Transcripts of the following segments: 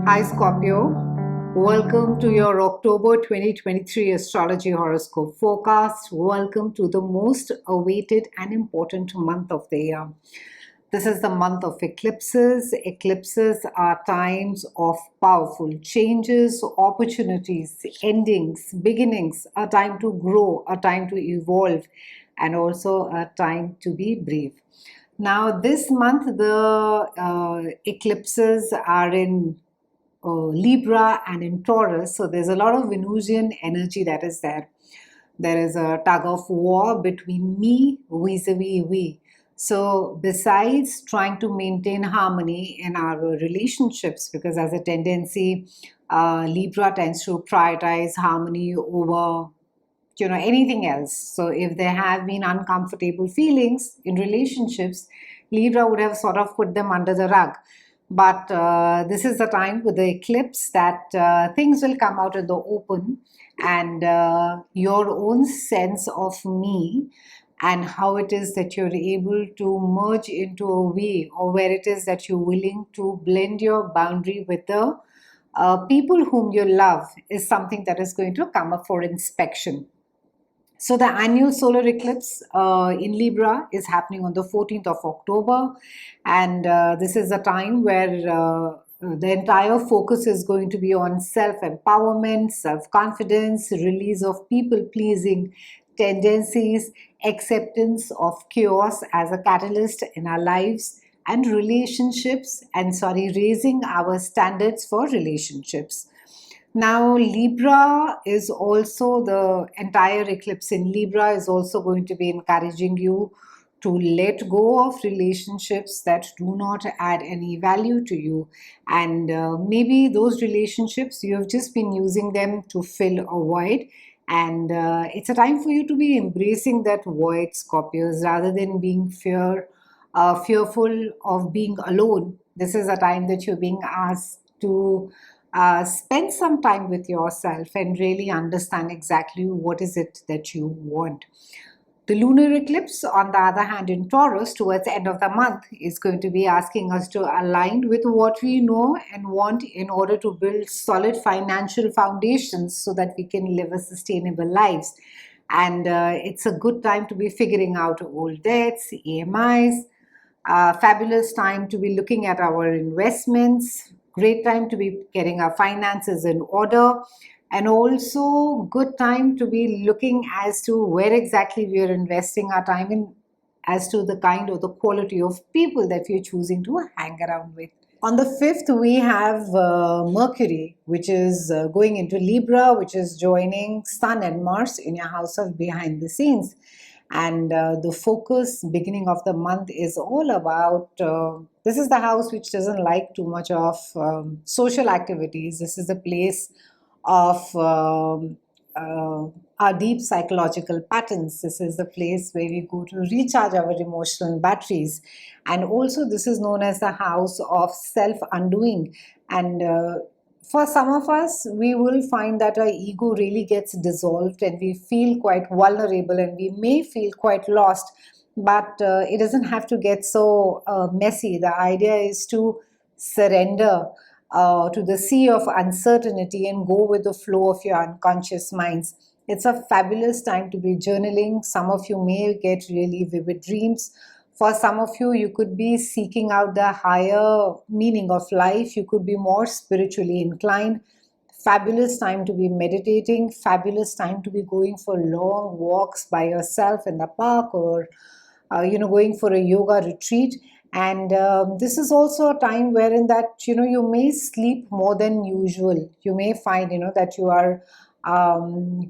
Hi Scorpio, welcome to your October 2023 astrology horoscope forecast. Welcome to the most awaited and important month of the year. This is the month of eclipses. Eclipses are times of powerful changes, opportunities, endings, beginnings, a time to grow, a time to evolve, and also a time to be brave. Now, this month, the eclipses are in Libra and in Taurus. So there's a lot of Venusian energy that is there. There is a tug of war between me vis-a-vis we. So besides trying to maintain harmony in our relationships, because as a tendency, Libra tends to prioritize harmony over anything else. So if there have been uncomfortable feelings in relationships, Libra would have sort of put them under the rug. But this is the time with the eclipse that things will come out in the open, and your own sense of me and how it is that you're able to merge into a way, or where it is that you're willing to blend your boundary with the people whom you love, is something that is going to come up for inspection. So the annual solar eclipse in Libra is happening on the 14th of October, and this is a time where the entire focus is going to be on self-empowerment, self-confidence, release of people-pleasing tendencies, acceptance of chaos as a catalyst in our lives, and raising our standards for relationships. Now, Libra is also, the entire eclipse in Libra is also going to be encouraging you to let go of relationships that do not add any value to you. And maybe those relationships, you have just been using them to fill a void. And it's a time for you to be embracing that void, Scorpios, rather than being fearful of being alone. This is a time that you're being asked to spend some time with yourself and really understand exactly what is it that you want. The lunar eclipse, on the other hand, in Taurus, towards the end of the month, is going to be asking us to align with what we know and want in order to build solid financial foundations so that we can live a sustainable lives. And it's a good time to be figuring out old debts, EMIs, fabulous time to be looking at our investments, great time to be getting our finances in order, and also good time to be looking as to where exactly we are investing our time in, as to the kind or the quality of people that we are choosing to hang around with. On the 5th, we have Mercury, which is going into Libra, which is joining Sun and Mars in your house of behind the scenes. And the focus beginning of the month is all about this is the house which doesn't like too much of social activities. This is the place of our deep psychological patterns. This is the place where we go to recharge our emotional batteries. And also, this is known as the house of self undoing. And for some of us, we will find that our ego really gets dissolved and we feel quite vulnerable and we may feel quite lost. But it doesn't have to get so messy. The idea is to surrender to the sea of uncertainty and go with the flow of your unconscious minds. It's a fabulous time to be journaling. Some of you may get really vivid dreams. For some of you, you could be seeking out the higher meaning of life. You could be more spiritually inclined. Fabulous time to be meditating. Fabulous time to be going for long walks by yourself in the park, or going for a yoga retreat. And this is also a time wherein that you may sleep more than usual. You may find that you are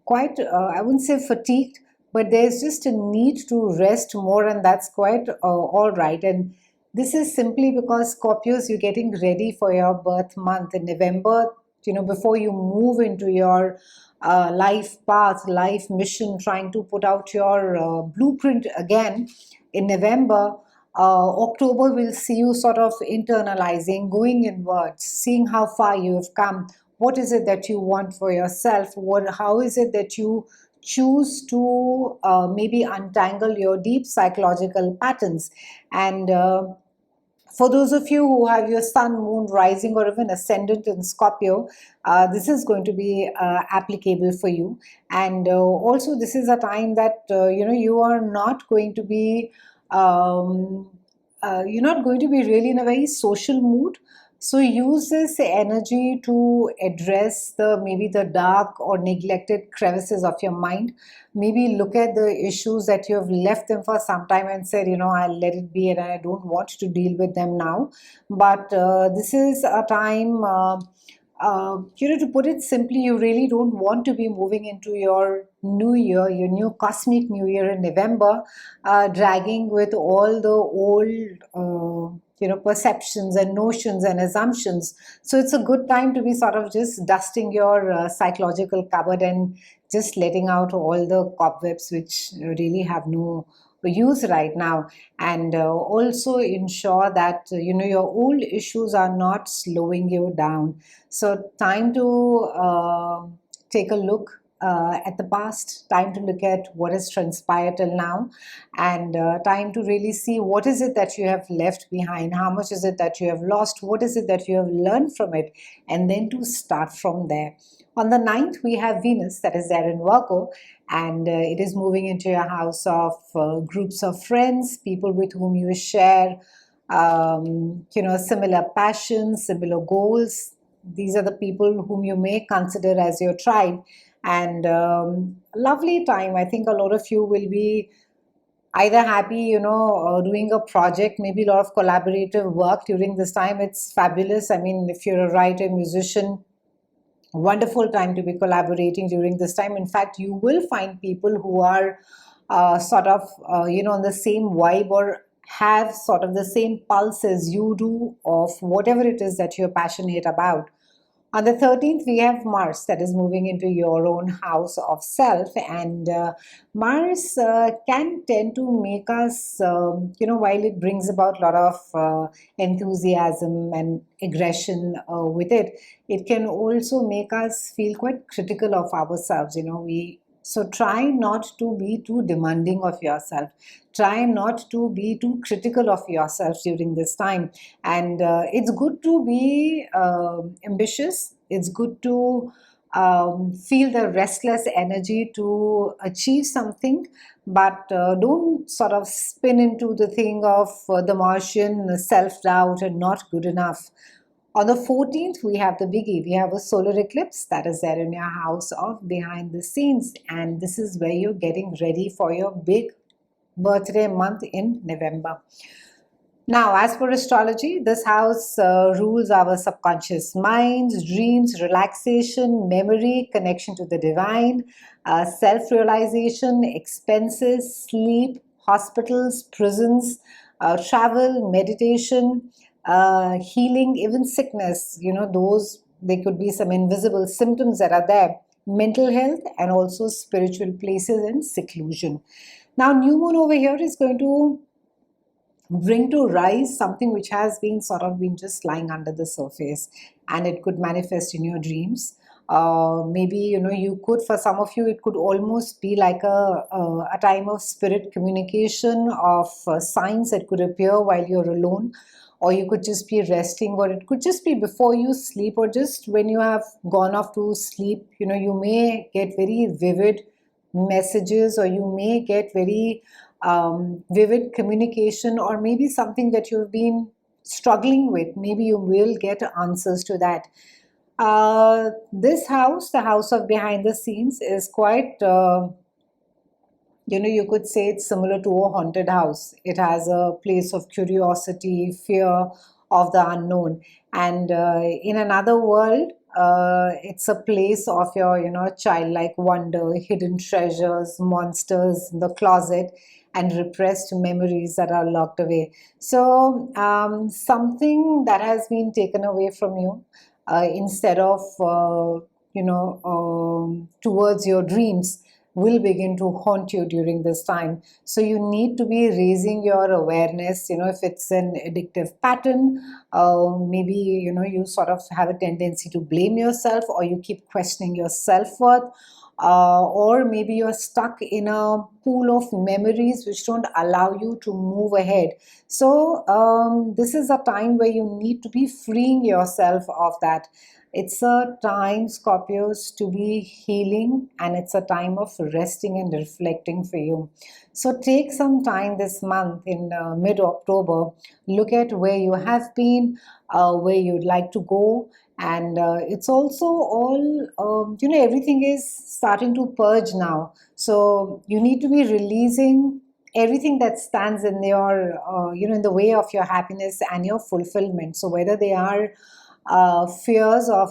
quite I wouldn't say fatigued, but there's just a need to rest more, and that's quite all right. And this is simply because, Scorpios, you're getting ready for your birth month in November. Before you move into your life path, life mission, trying to put out your blueprint again in November. October will see you sort of internalizing, going inwards, seeing how far you have come. What is it that you want for yourself? How is it that you choose to maybe untangle your deep psychological patterns? And For those of you who have your sun, moon, rising, or even ascendant in Scorpio, this is going to be applicable for you. And also, this is a time that you are not going to be you're not going to be really in a very social mood. So use this energy to address the maybe the dark or neglected crevices of your mind. Maybe look at the issues that you have left them for some time and said, I'll let it be and I don't want to deal with them now. But this is a time, to put it simply, you really don't want to be moving into your new year, your new cosmic new year in November, dragging with all the old, perceptions and notions and assumptions. So it's a good time to be sort of just dusting your psychological cupboard and just letting out all the cobwebs which really have no use right now, and also ensure that your old issues are not slowing you down. So time to take a look at the past, time to look at what has transpired till now, and time to really see what is it that you have left behind, how much is it that you have lost, what is it that you have learned from it, and then to start from there. On the 9th, we have Venus that is there in Virgo, and it is moving into your house of groups of friends, people with whom you share, similar passions, similar goals. These are the people whom you may consider as your tribe, and lovely time. I think a lot of you will be either happy, doing a project, maybe a lot of collaborative work during this time. It's fabulous. I mean, if you're a writer, musician, wonderful time to be collaborating during this time. In fact, you will find people who are sort of on the same vibe or have sort of the same pulse as you do of whatever it is that you're passionate about. On the 13th, we have Mars that is moving into your own house of self, and Mars can tend to make us, while it brings about a lot of enthusiasm and aggression with it, it can also make us feel quite critical of ourselves. So try not to be too demanding of yourself. Try not to be too critical of yourself during this time. And it's good to be ambitious. It's good to feel the restless energy to achieve something, but don't sort of spin into the thing of the Martian self-doubt and not good enough. On the 14th, we have the biggie. We have a solar eclipse that is there in your house of behind the scenes. And this is where you're getting ready for your big birthday month in November. Now, as per astrology, this house rules our subconscious minds, dreams, relaxation, memory, connection to the divine, self-realization, expenses, sleep, hospitals, prisons, travel, meditation, healing, even sickness. Those, they could be some invisible symptoms that are there, mental health, and also spiritual places and seclusion. Now, new moon over here is going to bring to rise something which has been sort of been just lying under the surface, and it could manifest in your dreams. Maybe you could, for some of you, it could almost be like a time of spirit communication, of signs that could appear while you're alone, or you could just be resting, or it could just be before you sleep, or just when you have gone off to sleep. You may get very vivid messages, or you may get very vivid communication, or maybe something that you've been struggling with. Maybe you will get answers to that. This house, the house of behind the scenes, is quite, you could say it's similar to a haunted house. It has a place of curiosity, fear of the unknown. And in another world, it's a place of your, childlike wonder, hidden treasures, monsters in the closet, and repressed memories that are locked away. So something that has been taken away from you, instead of towards your dreams, will begin to haunt you during this time. So you need to be raising your awareness. If it's an addictive pattern, maybe you sort of have a tendency to blame yourself, or you keep questioning your self-worth, or maybe you're stuck in a pool of memories which don't allow you to move ahead. So this is a time where you need to be freeing yourself of that. It's a time, Scorpios, to be healing, and it's a time of resting and reflecting for you. So take some time this month in mid October, look at where you have been, where you'd like to go, and it's also all, everything is starting to purge now. So you need to be releasing everything that stands in your, in the way of your happiness and your fulfillment. So whether they are fears of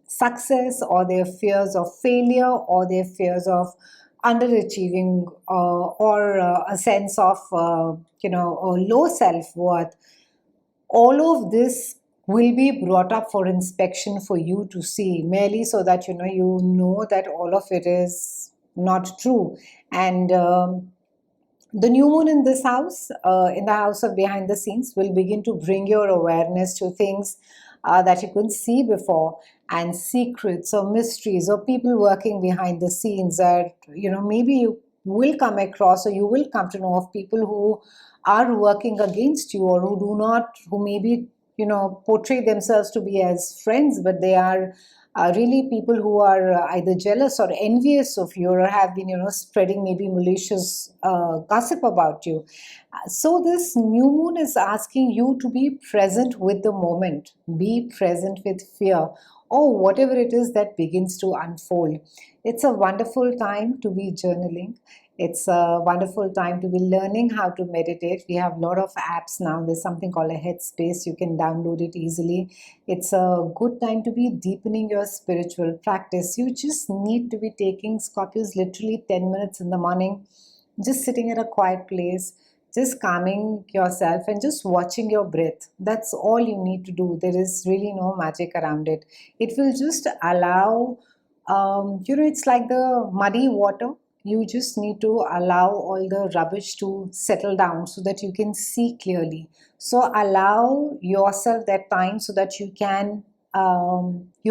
success, or their fears of failure, or their fears of underachieving, or a sense of a low self-worth, all of this will be brought up for inspection for you to see, merely so that you know that all of it is not true. And the new moon in this house, in the house of behind the scenes, will begin to bring your awareness to things that you couldn't see before, and secrets or mysteries or people working behind the scenes that maybe you will come across, or you will come to know of people who are working against you, or who do not, who maybe portray themselves to be as friends, but they are really people who are either jealous or envious of you, or have been spreading maybe malicious gossip about you. So this new moon is asking you to be present with the moment, be present with fear, or whatever it is that begins to unfold. It's a wonderful time to be journaling. It's a wonderful time to be learning how to meditate. We have a lot of apps now. There's something called a Headspace. You can download it easily. It's a good time to be deepening your spiritual practice. You just need to be taking, Scorpios, literally 10 minutes in the morning, just sitting at a quiet place, just calming yourself and just watching your breath. That's all you need to do. There is really no magic around it. It will just allow, it's like the muddy water. You just need to allow all the rubbish to settle down so that you can see clearly. So allow yourself that time so that you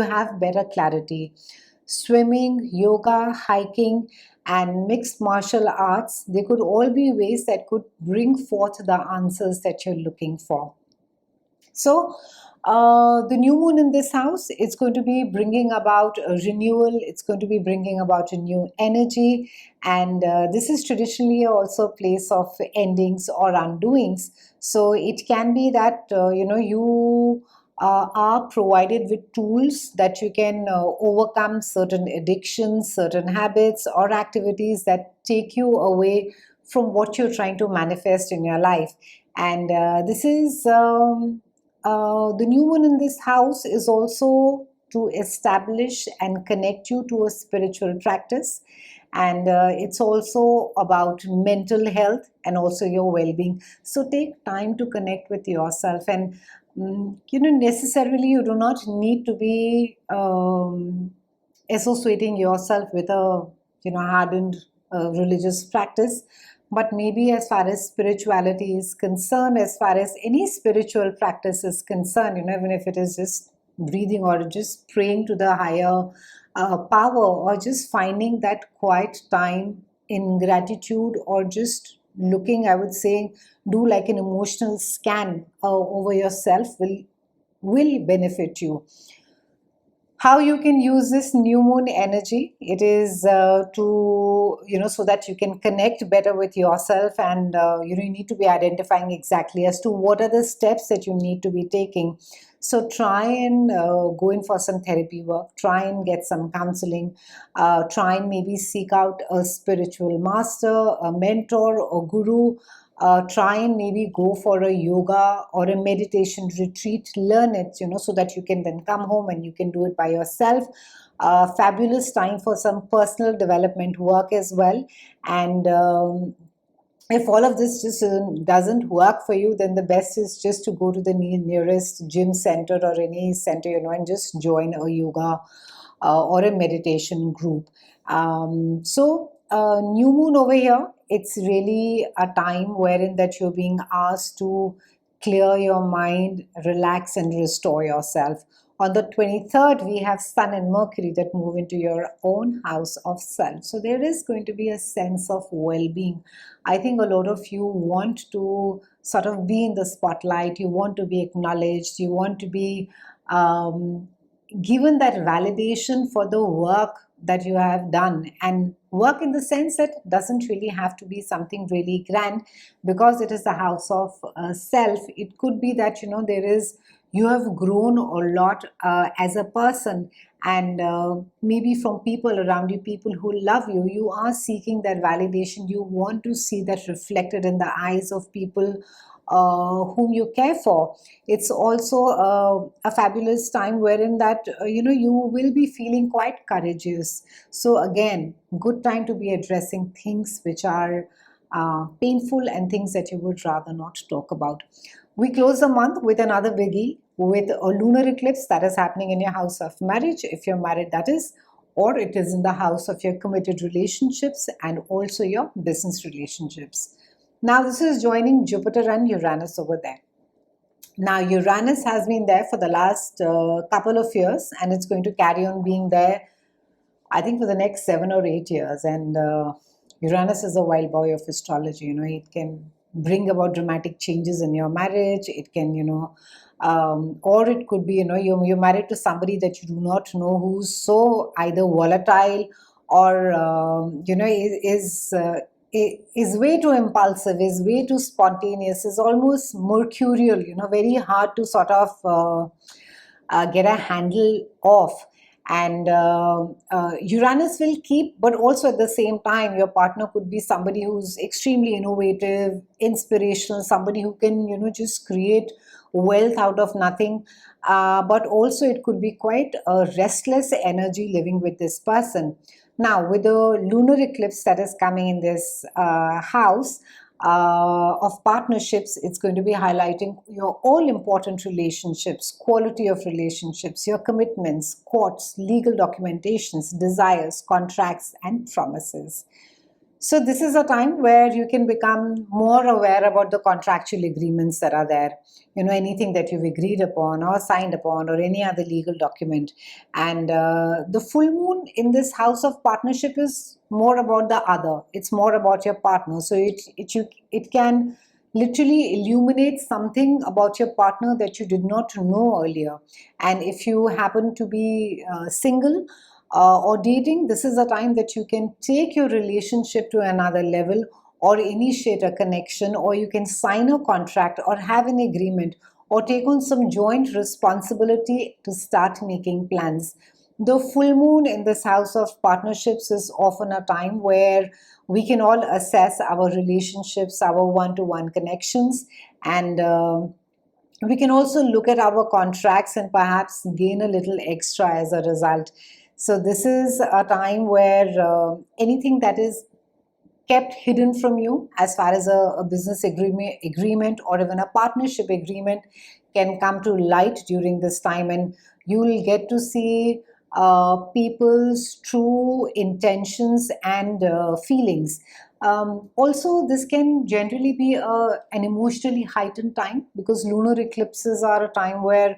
have better clarity. Swimming, yoga, hiking, and mixed martial arts, they could all be ways that could bring forth the answers that you're looking for. So, the new moon in this house is going to be bringing about a renewal. It's going to be bringing about a new energy. And this is traditionally also a place of endings or undoings. So, it can be that, you are provided with tools that you can overcome certain addictions, certain habits, or activities that take you away from what you're trying to manifest in your life. And this is. The new one in this house is also to establish and connect you to a spiritual practice. And it's also about mental health and also your well-being. So take time to connect with yourself, and necessarily you do not need to be associating yourself with a hardened religious practice. But maybe as far as spirituality is concerned, as far as any spiritual practice is concerned, even if it is just breathing or just praying to the higher power, or just finding that quiet time in gratitude, or just looking, I would say, do like an emotional scan over yourself will benefit you. How you can use this new moon energy, it is to so that you can connect better with yourself, and you need to be identifying exactly as to what are the steps that you need to be taking. So try and go in for some therapy work, try and get some counseling, try and maybe seek out a spiritual master, a mentor, or guru. Try and maybe go for a yoga or a meditation retreat, learn it, so that you can then come home and you can do it by yourself. Fabulous time for some personal development work as well. And if all of this just doesn't work for you, then the best is just to go to the nearest gym center or any center, and just join a yoga or a meditation group. New moon over here, it's really a time wherein that you're being asked to clear your mind, relax, and restore yourself. On the 23rd, we have Sun and Mercury that move into your own house of self. So there is going to be a sense of well-being. I think a lot of you want to sort of be in the spotlight. You want to be acknowledged. You want to be given that validation for the work that you have done, and work in the sense that doesn't really have to be something really grand, because it is the house of self. It could be that there is, you have grown a lot as a person, and maybe from people around you, people who love you, you are seeking that validation. You want to see that reflected in the eyes of people whom you care for. It's also a fabulous time wherein that you will be feeling quite courageous. So again, good time to be addressing things which are painful and things that you would rather not talk about. We close the month with another biggie, with a lunar eclipse that is happening in your house of marriage, if you're married, that is, or it is in the house of your committed relationships and also your business relationships. Now, this is joining Jupiter and Uranus over there. Now, Uranus has been there for the last couple of years, and it's going to carry on being there, I think, for the next 7 or 8 years. And Uranus is a wild boy of astrology. It can bring about dramatic changes in your marriage. It can, or it could be, you're married to somebody that you do not know, who's so either volatile or, is way too impulsive, is way too spontaneous, is almost mercurial, very hard to sort of get a handle of. And Uranus will keep, but also at the same time, your partner could be somebody who's extremely innovative, inspirational, somebody who can, just create wealth out of nothing. But also it could be quite a restless energy living with this person. Now, with the lunar eclipse that is coming in this house of partnerships, it's going to be highlighting your all important relationships, quality of relationships, your commitments, courts, legal documentations, desires, contracts, and promises. So this is a time where you can become more aware about the contractual agreements that are there, anything that you've agreed upon or signed upon, or any other legal document. And the full moon in this house of partnership is more about the other. It's more about your partner. So it can literally illuminate something about your partner that you did not know earlier. And if you happen to be single, or dating, this is a time that you can take your relationship to another level, or initiate a connection, or you can sign a contract, or have an agreement, or take on some joint responsibility to start making plans. The full moon in this house of partnerships is often a time where we can all assess our relationships, our one-to-one connections, and we can also look at our contracts and perhaps gain a little extra as a result. So this is a time where anything that is kept hidden from you, as far as a business agreement or even a partnership agreement, can come to light during this time, and you will get to see people's true intentions and feelings. Also, this can generally be an emotionally heightened time, because lunar eclipses are a time where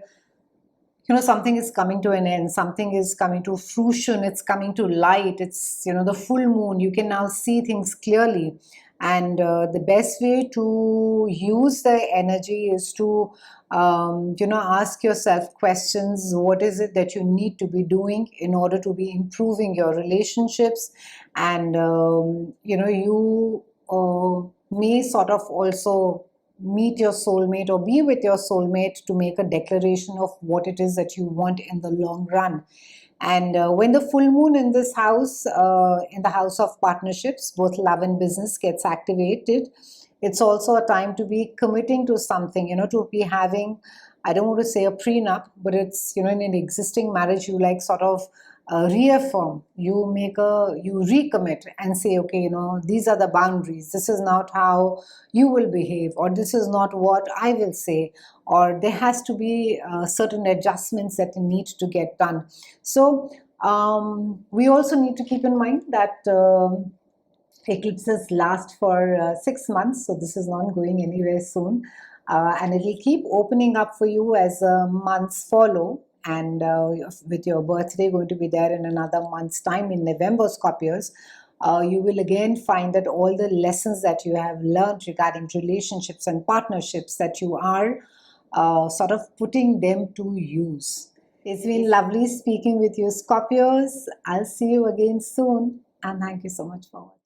something is coming to an end, something is coming to fruition, it's coming to light. It's the full moon, you can now see things clearly. And the best way to use the energy is to ask yourself questions. What is it that you need to be doing in order to be improving your relationships? And you may sort of also meet your soulmate or be with your soulmate to make a declaration of what it is that you want in the long run. And when the full moon in this house, in the house of partnerships, both love and business, gets activated, it's also a time to be committing to something, to be having, I don't want to say a prenup, but it's, in an existing marriage, you like sort of reaffirm, you recommit and say, okay, these are the boundaries. This is not how you will behave, or this is not what I will say, or there has to be certain adjustments that need to get done. So we also need to keep in mind that eclipses last for 6 months, so this is not going anywhere soon, and it will keep opening up for you as months follow. and with your birthday going to be there in another month's time in November, Scorpios, you will again find that all the lessons that you have learned regarding relationships and partnerships, that you are sort of putting them to use. It's been lovely speaking with you, Scorpios. I'll see you again soon, and thank you so much for watching.